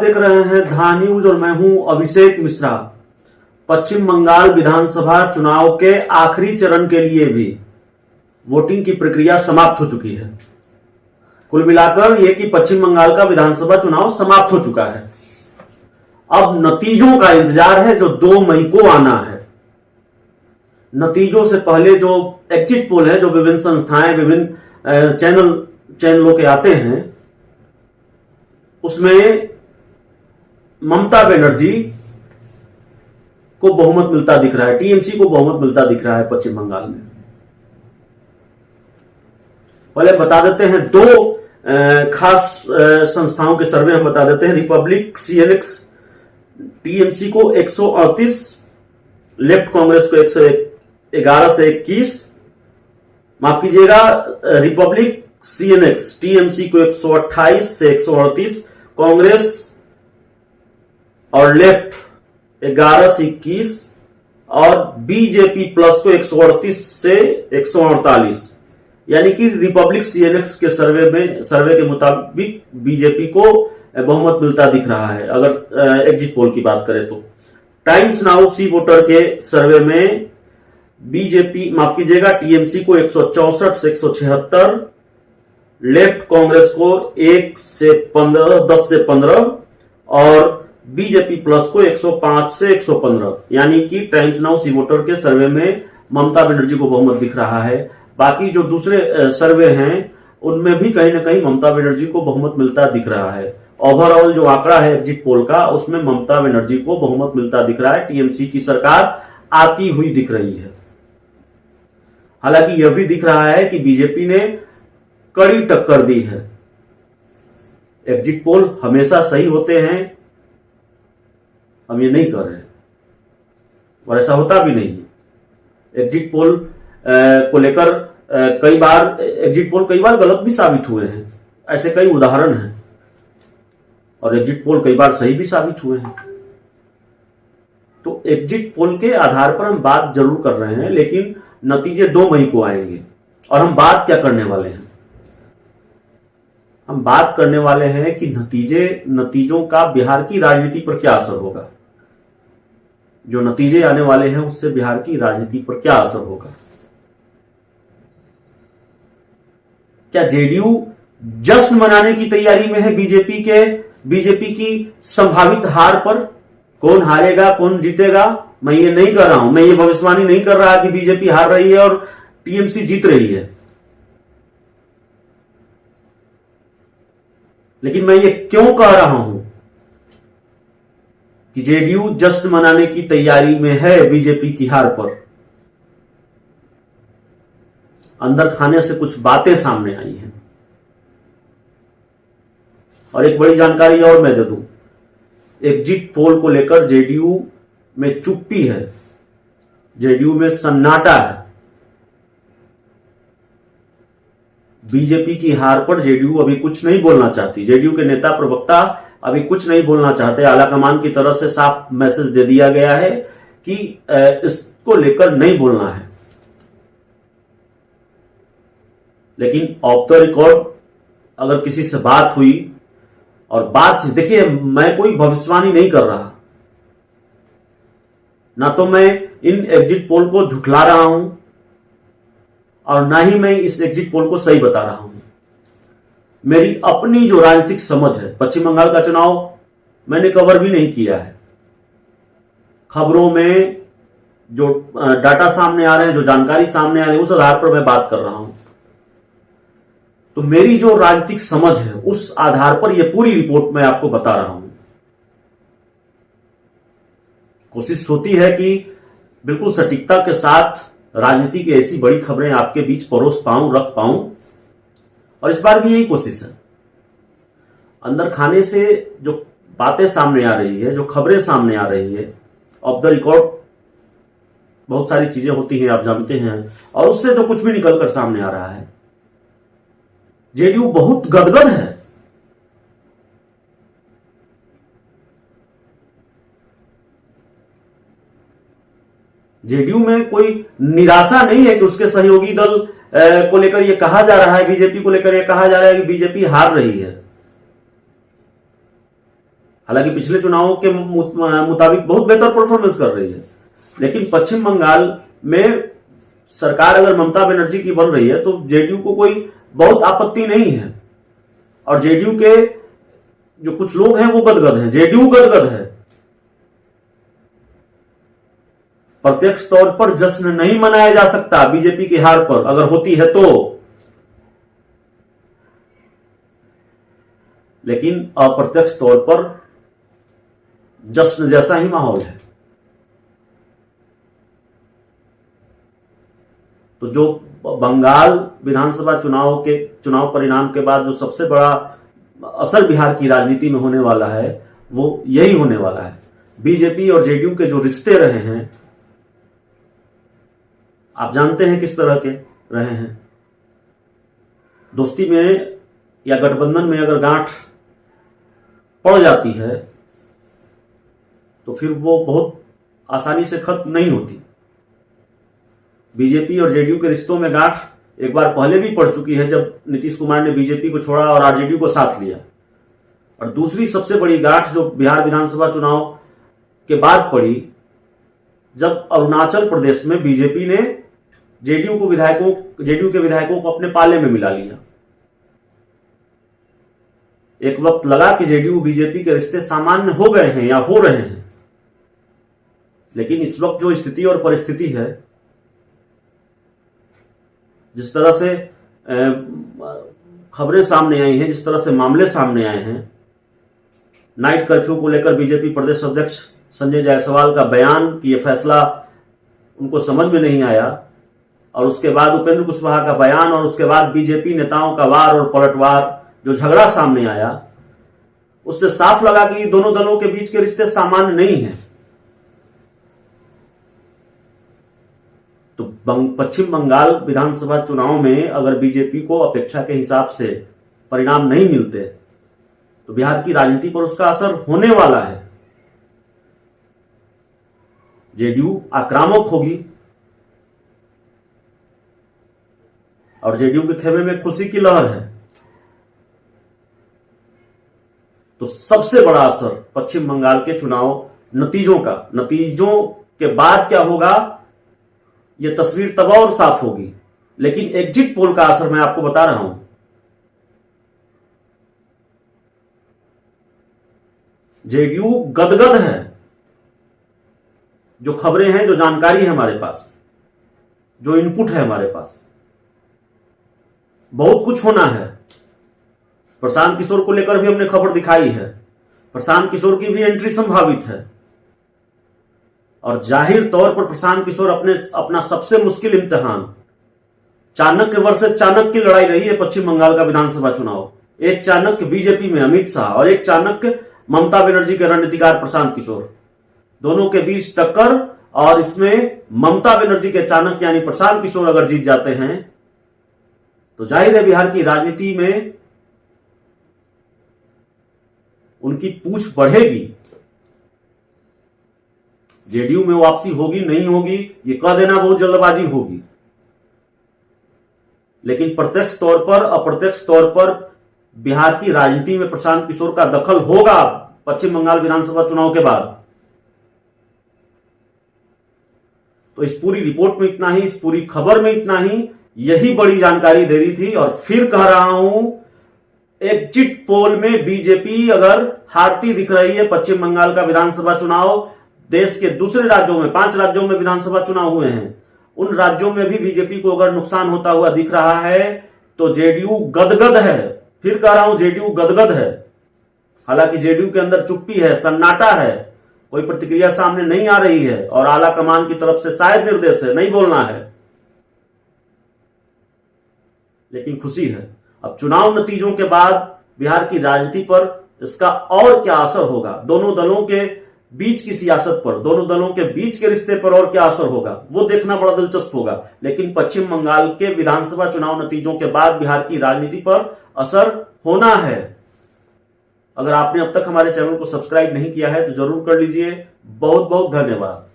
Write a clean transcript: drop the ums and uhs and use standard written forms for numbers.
देख रहे हैं धा न्यूज और मैं हूं अभिषेक मिश्रा। पश्चिम बंगाल विधानसभा चुनाव के आखिरी चरण के लिए भी वोटिंग की प्रक्रिया समाप्त हो चुकी है। कुल मिलाकर यह कि पश्चिम बंगाल का विधानसभा चुनाव समाप्त हो चुका है। अब नतीजों का इंतजार है जो 2 मई को आना है। नतीजों से पहले जो एग्जिट पोल है, जो विभिन्न संस्थाएं, विभिन्न चैनलों के आते हैं, उसमें ममता बनर्जी को बहुमत मिलता दिख रहा है, टीएमसी को बहुमत मिलता दिख रहा है पश्चिम बंगाल में। पहले बता देते हैं 2 खास संस्थाओं के सर्वे हम बता देते हैं। रिपब्लिक सीएनएक्स टीएमसी को 138, लेफ्ट कांग्रेस को 111 से 21, माफ कीजिएगा, रिपब्लिक सीएनएक्स टीएमसी को 128 से 138, कांग्रेस और लेफ्ट 11 से 21 और बीजेपी प्लस को 138 से 148। यानी कि रिपब्लिक सीएनएक्स के सर्वे के मुताबिक बीजेपी को बहुमत मिलता दिख रहा है, अगर एग्जिट पोल की बात करें तो। टाइम्स नाउ सी वोटर के सर्वे में बीजेपी, माफ कीजिएगा, टीएमसी को 164 से 176, लेफ्ट कांग्रेस को 10 से 15 और बीजेपी प्लस को 105 से 115। यानी कि टाइम्स नाउ सी वोटर के सर्वे में ममता बनर्जी को बहुमत दिख रहा है। बाकी जो दूसरे सर्वे हैं उनमें भी कहीं ना कहीं ममता बनर्जी को बहुमत मिलता दिख रहा है। ओवरऑल जो आंकड़ा है एग्जिट पोल का, उसमें ममता बनर्जी को बहुमत मिलता दिख रहा है। टीएमसी की सरकार आती हुई दिख रही है। हालांकि यह भी दिख रहा है कि बीजेपी ने कड़ी टक्कर दी है। एग्जिट पोल हमेशा सही होते हैं, हम ये नहीं कर रहे और ऐसा होता भी नहीं है। एग्जिट पोल को लेकर एग्जिट पोल कई बार गलत भी साबित हुए हैं, ऐसे कई उदाहरण हैं, और एग्जिट पोल कई बार सही भी साबित हुए हैं। तो एग्जिट पोल के आधार पर हम बात जरूर कर रहे हैं, लेकिन नतीजे 2 मई को आएंगे। और हम बात क्या करने वाले हैं? हम बात करने वाले हैं कि नतीजों का बिहार की राजनीति पर क्या असर होगा। जो नतीजे आने वाले हैं उससे बिहार की राजनीति पर क्या असर होगा। क्या जेडीयू जश्न मनाने की तैयारी में है बीजेपी की संभावित हार पर? कौन हारेगा, कौन जीतेगा, मैं ये नहीं कर रहा हूं। मैं ये भविष्यवाणी नहीं कर रहा कि बीजेपी हार रही है और टीएमसी जीत रही है। लेकिन मैं ये क्यों कह रहा हूं कि जेडीयू जश्न मनाने की तैयारी में है बीजेपी की हार पर? अंदर खाने से कुछ बातें सामने आई हैं। और एक बड़ी जानकारी और मैं दे दूं, एग्जिट पोल को लेकर जेडीयू में चुप्पी है, जेडीयू में सन्नाटा है। बीजेपी की हार पर जेडीयू अभी कुछ नहीं बोलना चाहती। जेडीयू के नेता प्रवक्ता अभी कुछ नहीं बोलना चाहते। आलाकमान की तरफ से साफ मैसेज दे दिया गया है कि इसको लेकर नहीं बोलना है। लेकिन ऑफ द रिकॉर्ड अगर किसी से बात हुई, और बात देखिए, मैं कोई भविष्यवाणी नहीं कर रहा, ना तो मैं इन एग्जिट पोल को झुठला रहा हूं और ना ही मैं इस एग्जिट पोल को सही बता रहा हूं। मेरी अपनी जो राजनीतिक समझ है, पश्चिम बंगाल का चुनाव मैंने कवर भी नहीं किया है। खबरों में जो डाटा सामने आ रहे हैं, जो जानकारी सामने आ रही है, उस आधार पर मैं बात कर रहा हूं। तो मेरी जो राजनीतिक समझ है उस आधार पर यह पूरी रिपोर्ट मैं आपको बता रहा हूं। कोशिश होती है कि बिल्कुल सटीकता के साथ राजनीति की ऐसी बड़ी खबरें आपके बीच परोस पाऊं, रख पाऊं, और इस बार भी यही कोशिश है। अंदर खाने से जो बातें सामने आ रही है, जो खबरें सामने आ रही है, ऑफ द रिकॉर्ड बहुत सारी चीजें होती हैं, आप जानते हैं, और उससे जो कुछ भी निकलकर सामने आ रहा है, जेडीयू बहुत गदगद है। जेडीयू में कोई निराशा नहीं है कि उसके सहयोगी दल को लेकर यह कहा जा रहा है, बीजेपी को लेकर यह कहा जा रहा है कि बीजेपी हार रही है। हालांकि पिछले चुनावों के मुताबिक बहुत बेहतर परफॉर्मेंस कर रही है, लेकिन पश्चिम बंगाल में सरकार अगर ममता बनर्जी की बन रही है तो जेडीयू को कोई बहुत आपत्ति नहीं है। और जेडीयू के जो कुछ लोग हैं वो गदगद हैं, जेडीयू गदगद है। प्रत्यक्ष तौर पर जश्न नहीं मनाया जा सकता बीजेपी की हार पर, अगर होती है तो, लेकिन अप्रत्यक्ष तौर पर जश्न जैसा ही माहौल है। तो जो बंगाल विधानसभा चुनाव परिणाम के बाद जो सबसे बड़ा असर बिहार की राजनीति में होने वाला है वो यही होने वाला है। बीजेपी और जेडीयू के जो रिश्ते रहे हैं, आप जानते हैं किस तरह के रहे हैं। दोस्ती में या गठबंधन में अगर गांठ पड़ जाती है तो फिर वो बहुत आसानी से खत्म नहीं होती। बीजेपी और जेडीयू के रिश्तों में गांठ एक बार पहले भी पड़ चुकी है, जब नीतीश कुमार ने बीजेपी को छोड़ा और आरजेडी को साथ लिया। और दूसरी सबसे बड़ी गांठ जो बिहार विधानसभा चुनाव के बाद पड़ी, जब अरुणाचल प्रदेश में बीजेपी ने जेडीयू के विधायकों को अपने पाले में मिला लिया। एक वक्त लगा कि जेडीयू बीजेपी के रिश्ते सामान्य हो गए हैं या हो रहे हैं, लेकिन इस वक्त जो स्थिति और परिस्थिति है, जिस तरह से खबरें सामने आई हैं, जिस तरह से मामले सामने आए हैं, नाइट कर्फ्यू को लेकर बीजेपी प्रदेश अध्यक्ष संजय जायसवाल का बयान कि यह फैसला उनको समझ में नहीं आया, और उसके बाद उपेंद्र कुशवाहा का बयान, और उसके बाद बीजेपी नेताओं का वार और पलटवार, जो झगड़ा सामने आया, उससे साफ लगा कि दोनों दलों के बीच के रिश्ते सामान्य नहीं हैं। तो पश्चिम बंगाल विधानसभा चुनाव में अगर बीजेपी को अपेक्षा के हिसाब से परिणाम नहीं मिलते तो बिहार की राजनीति पर उसका असर होने वाला है। जेडीयू आक्रामक होगी और जेडीयू के खेमे में खुशी की लहर है। तो सबसे बड़ा असर पश्चिम बंगाल के चुनाव नतीजों के बाद क्या होगा, यह तस्वीर तब और साफ होगी। लेकिन एग्जिट पोल का असर मैं आपको बता रहा हूं। जेडीयू गदगद है। जो खबरें हैं, जो जानकारी है हमारे पास, जो इनपुट है हमारे पास, बहुत कुछ होना है। प्रशांत किशोर को लेकर भी हमने खबर दिखाई है। प्रशांत किशोर की भी एंट्री संभावित है, और जाहिर तौर पर प्रशांत किशोर अपना सबसे मुश्किल इम्तिहान, चाणक्य वर्सेस चाणक्य की लड़ाई रही है पश्चिम बंगाल का विधानसभा चुनाव। एक चाणक्य बीजेपी में अमित शाह और एक चाणक्य ममता बनर्जी के रणनीतिकार प्रशांत किशोर, दोनों के बीच टक्कर। और इसमें ममता बनर्जी के चाणक्य यानी प्रशांत किशोर अगर जीत जाते हैं तो जाहिर है बिहार की राजनीति में उनकी पूछ बढ़ेगी। जेडीयू में वापसी होगी नहीं होगी ये कह देना बहुत जल्दबाजी होगी, लेकिन प्रत्यक्ष तौर पर अप्रत्यक्ष तौर पर बिहार की राजनीति में प्रशांत किशोर का दखल होगा पश्चिम बंगाल विधानसभा चुनाव के बाद। तो इस पूरी रिपोर्ट में इतना ही, इस पूरी खबर में इतना ही, यही बड़ी जानकारी दे रही थी। और फिर कह रहा हूं, एग्जिट पोल में बीजेपी अगर हारती दिख रही है पश्चिम बंगाल का विधानसभा चुनाव, देश के दूसरे राज्यों में 5 राज्यों में विधानसभा चुनाव हुए हैं, उन राज्यों में भी बीजेपी को अगर नुकसान होता हुआ दिख रहा है तो जेडीयू गदगद है। फिर कह रहा हूं, जेडीयू गदगद है। हालांकि जेडीयू के अंदर चुप्पी है, सन्नाटा है, कोई प्रतिक्रिया सामने नहीं आ रही है, और आला कमान की तरफ से शायद निर्देश है नहीं बोलना है, लेकिन खुशी है। अब चुनाव नतीजों के बाद बिहार की राजनीति पर इसका और क्या असर होगा, दोनों दलों के बीच की सियासत पर, दोनों दलों के बीच के रिश्ते पर और क्या असर होगा, वो देखना बड़ा दिलचस्प होगा। लेकिन पश्चिम बंगाल के विधानसभा चुनाव नतीजों के बाद बिहार की राजनीति पर असर होना है। अगर आपने अब तक हमारे चैनल को सब्सक्राइब नहीं किया है तो जरूर कर लीजिए। बहुत बहुत धन्यवाद।